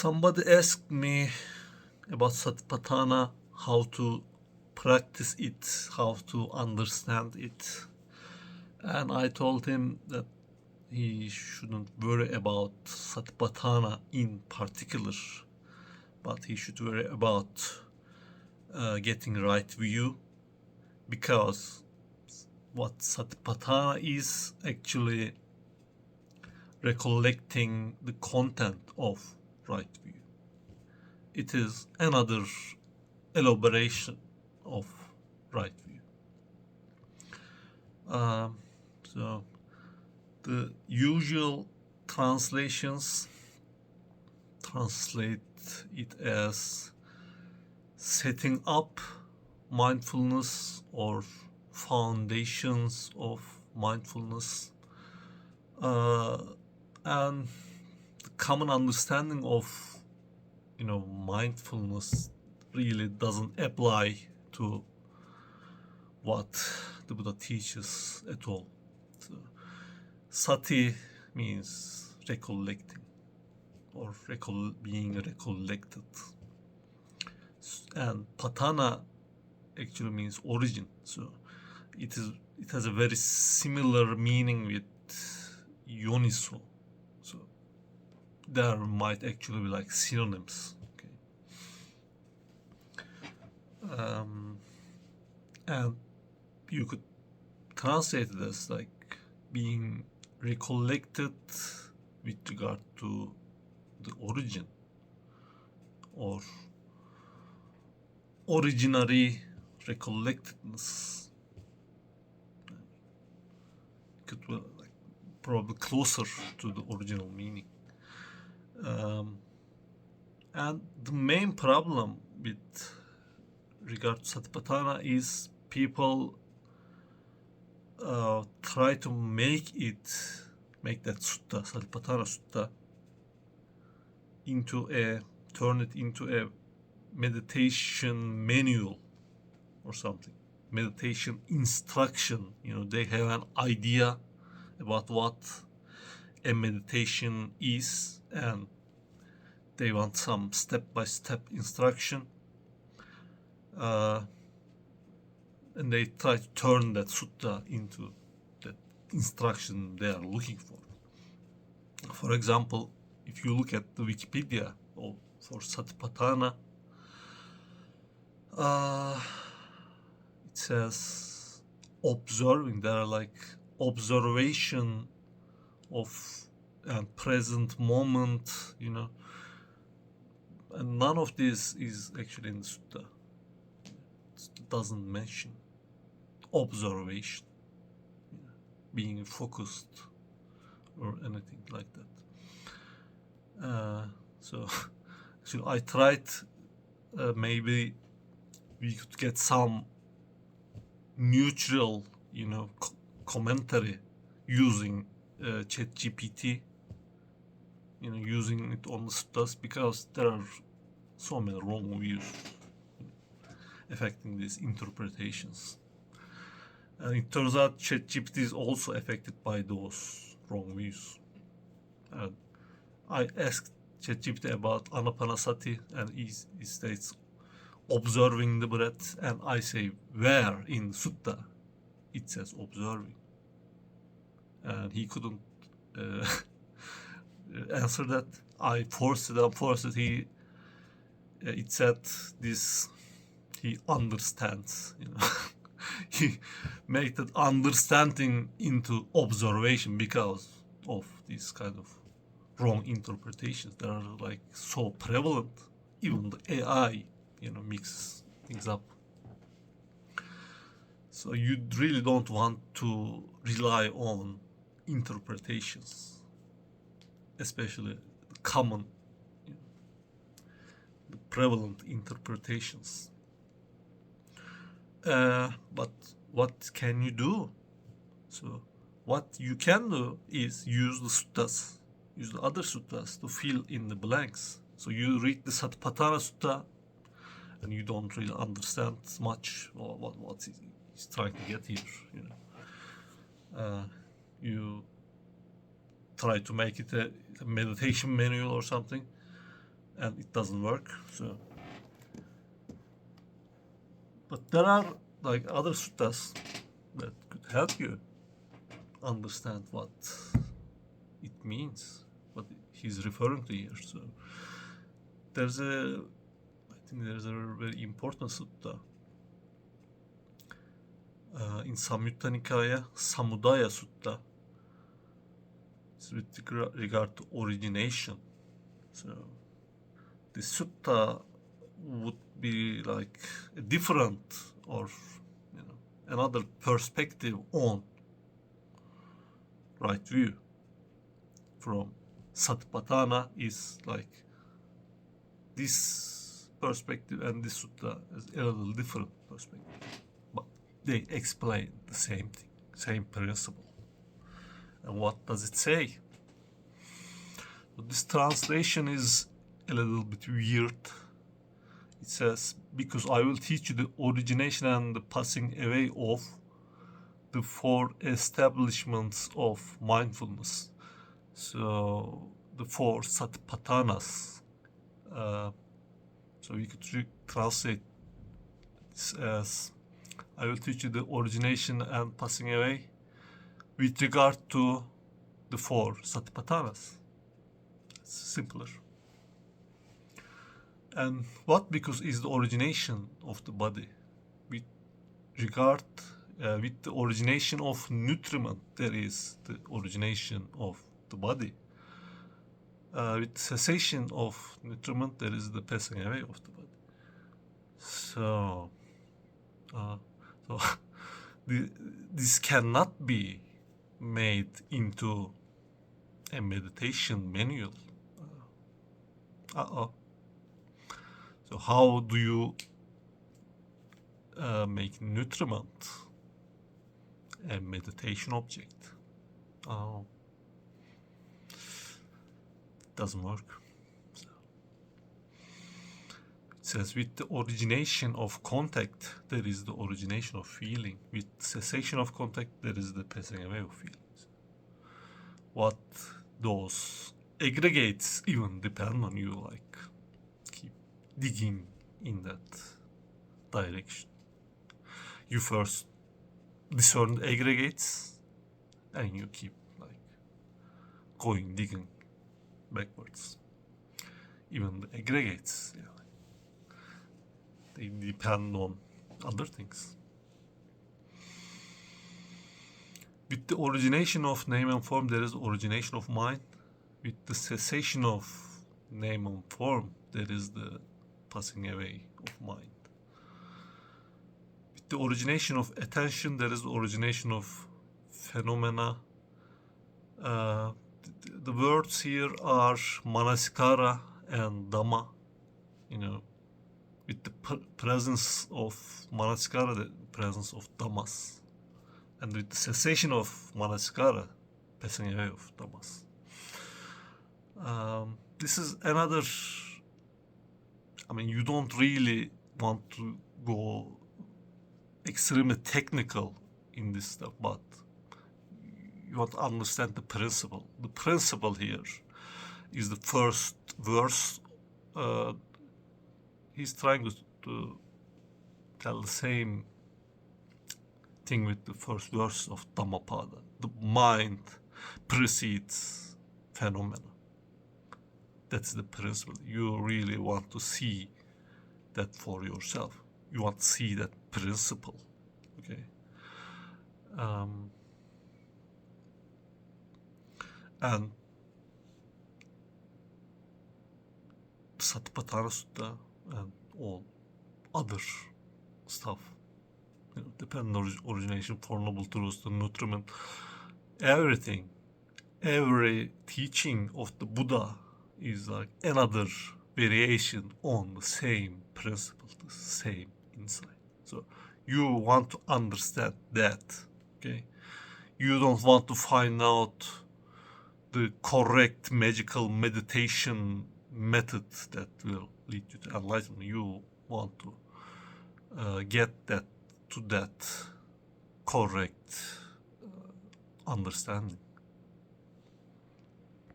Somebody asked me about Satipatthana, how to practice it, how to understand it. And I told him that he shouldn't worry about Satipatthana in particular, but he should worry about getting right view, because what Satipatthana is actually recollecting the content of right view. It is another elaboration of right view. So the usual translations translate it as setting up mindfulness or foundations of mindfulness. And the common understanding of mindfulness really doesn't apply to what the Buddha teaches at all. So, sati means recollecting or being recollected, and patthana actually means origin. So it has a very similar meaning with yoniso. So there might actually be like synonyms. Okay. And you could translate it as like being recollected with regard to the origin or originary recollectedness. Could be like probably closer to the original meaning. And the main problem with regard to Satipatthana is people try to make that sutta, Satipatthana sutta, turn it into a meditation manual or something, meditation instruction. They have an idea about what a meditation is, and they want some step-by-step instruction, and they try to turn that sutta into that instruction they are looking for. For example, if you look at the Wikipedia for Satipatthana, it says observing. There are like observation of and present moment, and none of this is actually in the sutta. It doesn't mention observation, being focused or anything like that. So I tried, maybe we could get some neutral, commentary using ChatGPT, using it on the suttas, because there are so many wrong views affecting these interpretations. And it turns out ChatGPT is also affected by those wrong views. And I asked ChatGPT about anapanasati, and he states observing the breath, and I say where in sutta it says observing, and he couldn't answer that. I forced it. It said this. He understands. He made that understanding into observation because of these kind of wrong interpretations that are like so prevalent. Even the AI, mixes things up. So you really don't want to rely on interpretations, especially the common, the prevalent interpretations. But what can you do? So what you can do is use the other suttas to fill in the blanks. So you read the Satipatthana sutta and you don't really understand much what he's trying to get here. You try to make it a meditation manual or something, and it doesn't work. So, but there are like other suttas that could help you understand what it means, what he's referring to here. So I think there's a very important sutta in Samyutta Nikaya, Samudaya Sutta. It's with regard to origination. So this sutta would be like a different or another perspective on right view from Satipatthana is like this perspective, and this sutta is a little different perspective, but they explain the same thing, same principle. And what does it say? So this translation is a little bit weird. It says, because I will teach you the origination and the passing away of the four establishments of mindfulness. So the four satipatthanas. So we could translate this as, I will teach you the origination and passing away with regard to the four satipatthanas. It's simpler. And what because is the origination of the body? With regard with the origination of nutriment, there is the origination of the body. With cessation of nutriment, there is the passing away of the body. So this cannot be made into a meditation manual. So how do you make nutriment a meditation object? It doesn't work. So it says, with the origination of contact, there is the origination of feeling. With cessation of contact, there is the passing away of feelings. What those aggregates even depend on you, like keep digging in that direction. You first discern the aggregates, and you keep like going, digging backwards. Even the aggregates, they depend on other things. With the origination of name and form, there is the origination of mind. With the cessation of name and form, there is the passing away of mind. With the origination of attention, there is the origination of phenomena. The words here are manasikara and dhamma. With the presence of manasikara, the presence of dhammas. And with the cessation of manasikara, passing away of dhammas. This is another, you don't really want to go extremely technical in this stuff, but you want to understand the principle. The principle here is the first verse. He's trying to tell the same thing with the first verse of Dhammapada. The mind precedes phenomena. That's the principle. You really want to see that for yourself. You want to see that principle. Okay. And Satipatthana Sutta and all other stuff, dependent origination, Four Noble Truths, the nutriment, everything, every teaching of the Buddha is like another variation on the same principle, the same insight. So you want to understand that, okay? You don't want to find out the correct magical meditation method that will lead you to enlightenment. You want to get that to that correct understanding.